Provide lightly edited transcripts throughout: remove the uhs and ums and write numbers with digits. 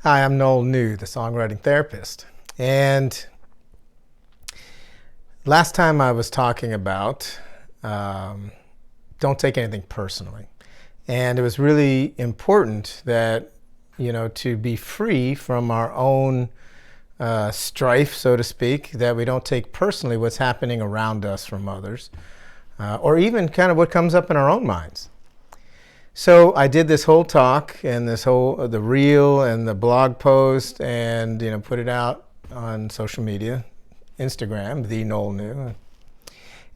Hi, I'm Noel New, the songwriting therapist. And last time I was talking about don't take anything personally. And it was really important that, to be free from our own strife, so to speak, that we don't take personally what's happening around us from others, or even kind of what comes up in our own minds. So I did this whole talk and the reel and the blog post and, put it out on social media, Instagram, the Noel New.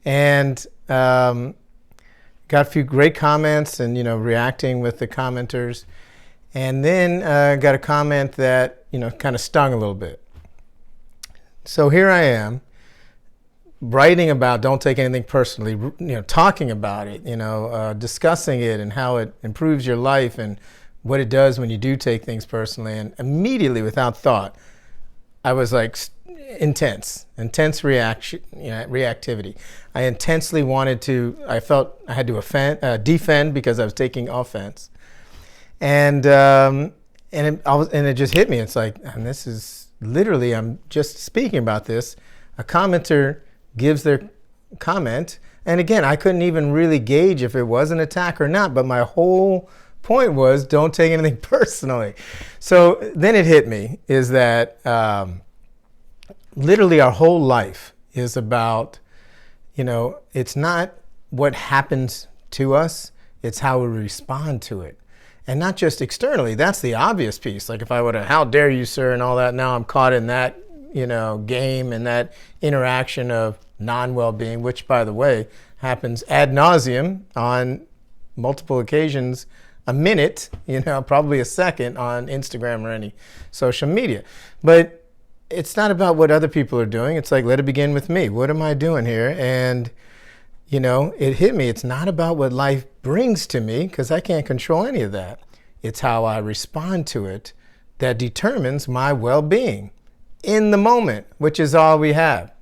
And got a few great comments and, reacting with the commenters. And then got a comment that, kind of stung a little bit. So here I am, writing about don't take anything personally, talking about it, discussing it and how it improves your life and what it does when you do take things personally. And immediately, without thought, I was like intense reaction, reactivity. I intensely I felt I had to defend because I was taking offense. And it just hit me. It's like, and this is literally, I'm just speaking about this. A commenter gives their comment, and again, I couldn't even really gauge if it was an attack or not, but my whole point was don't take anything personally. So then it hit me is that literally our whole life is about, it's not what happens to us, it's how we respond to it. And not just externally, that's the obvious piece. Like if I would have, how dare you, sir, and all that, now I'm caught in that, game and that interaction of non-well-being, which, by the way, happens ad nauseum on multiple occasions, a minute, probably a second on Instagram or any social media. But it's not about what other people are doing. It's like, let it begin with me. What am I doing here? And, it hit me. It's not about what life brings to me, because I can't control any of that. It's how I respond to it that determines my well-being in the moment, which is all we have.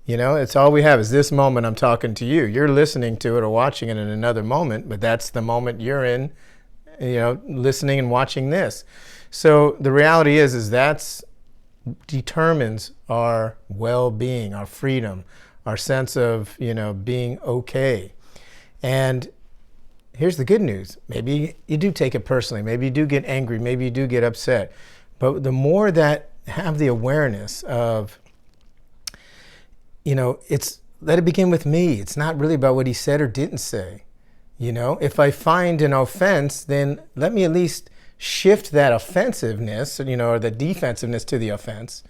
It's all we have is this moment I'm talking to you. You're listening to it or watching it in another moment, but that's the moment you're in, listening and watching this. So the reality is that's determines our well-being, our freedom, our sense of, being okay. And here's the good news. Maybe you do take it personally. Maybe you do get angry. Maybe you do get upset. But the more that have the awareness of, it's let it begin with me. It's not really about what he said or didn't say. If I find an offense, then let me at least shift that offensiveness, or the defensiveness to the offense.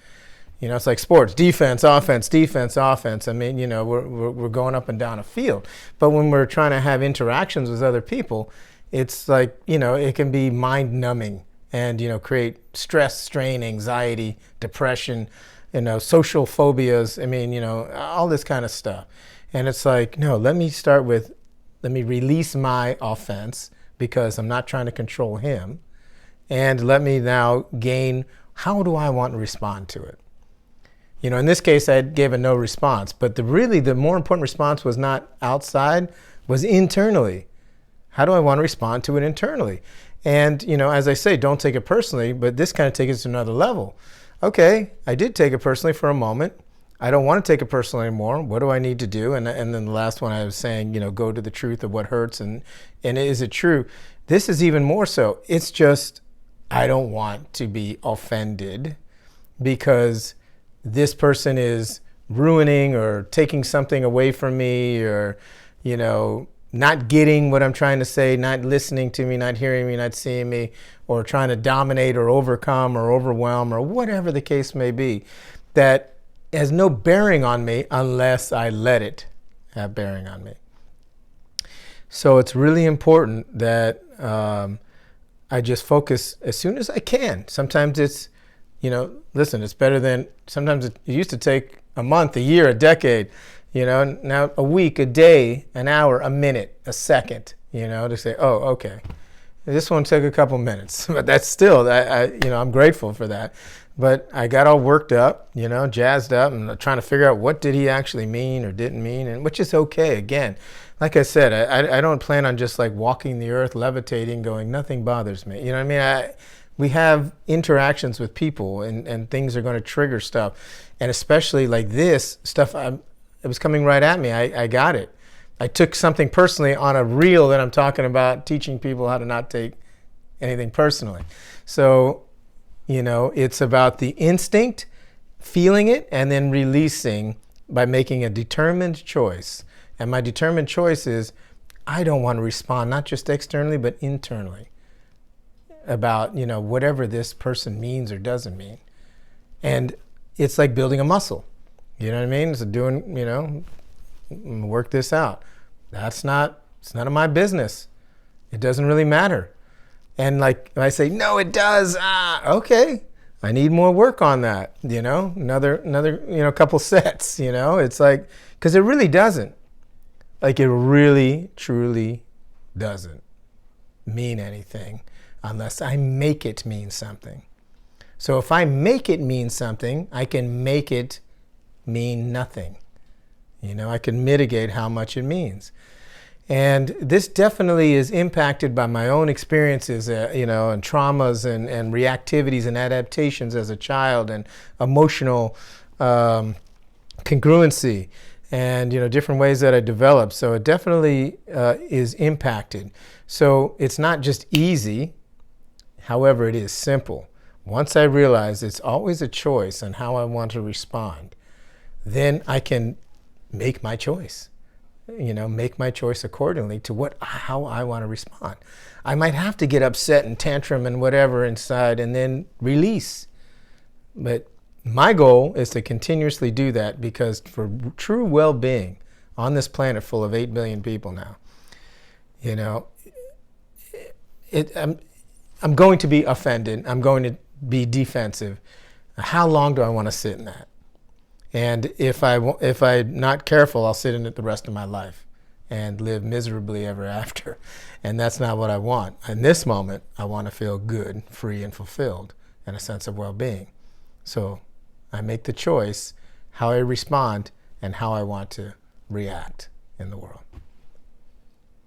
It's like sports, defense, offense, defense, offense. I mean, we're going up and down a field. But when we're trying to have interactions with other people, it's like, it can be mind numbing and, create stress, strain, anxiety, depression, social phobias. I mean, all this kind of stuff. And it's like, no, let me release my offense because I'm not trying to control him. And let me now gain, how do I want to respond to it? In this case, I gave a no response. But the more important response was not outside, was internally. How do I want to respond to it internally? And, as I say, don't take it personally, but this kind of takes it to another level. Okay, I did take it personally for a moment. I don't want to take it personally anymore. What do I need to do? And then the last one I was saying, go to the truth of what hurts. And is it true? This is even more so. It's just, I don't want to be offended because this person is ruining or taking something away from me or, not getting what I'm trying to say, not listening to me, not hearing me, not seeing me, or trying to dominate or overcome or overwhelm or whatever the case may be, that has no bearing on me unless I let it have bearing on me. So it's really important that I just focus as soon as I can. Sometimes it's, listen, it's better than, sometimes it used to take a month, a year, a decade, now a week, a day, an hour, a minute, a second, to say, oh, okay. This one took a couple minutes, but that's still, I'm grateful for that. But I got all worked up, jazzed up and trying to figure out what did he actually mean or didn't mean, and which is okay. Again, like I said, I don't plan on just like walking the earth, levitating, going, nothing bothers me. we have interactions with people, and things are going to trigger stuff. And especially like this stuff, it was coming right at me. I got it. I took something personally on a reel that I'm talking about, teaching people how to not take anything personally. So, it's about the instinct, feeling it, and then releasing by making a determined choice. And my determined choice is I don't want to respond, not just externally, but internally about, whatever this person means or doesn't mean. And it's like building a muscle. You know what I mean? It's doing, work this out. It's none of my business. It doesn't really matter. And like I say, no, it does. Okay. I need more work on that, another, couple sets, it's like, because it really doesn't. Like it really, truly doesn't mean anything unless I make it mean something. So if I make it mean something, I can make it mean nothing. I can mitigate how much it means. And this definitely is impacted by my own experiences, and traumas and reactivities and adaptations as a child, and emotional congruency, and different ways that I developed. So it definitely is impacted. So it's not just easy. However, it is simple. Once I realize it's always a choice on how I want to respond, then I can make my choice. Make my choice accordingly to how I want to respond. I might have to get upset and tantrum and whatever inside and then release. But my goal is to continuously do that, because for true well-being on this planet full of 8 billion people now, I'm going to be offended. I'm going to be defensive. How long do I want to sit in that? And if I'm not careful, I'll sit in it the rest of my life and live miserably ever after. And that's not what I want. In this moment, I want to feel good, free, and fulfilled, and a sense of well-being. So I make the choice how I respond and how I want to react in the world.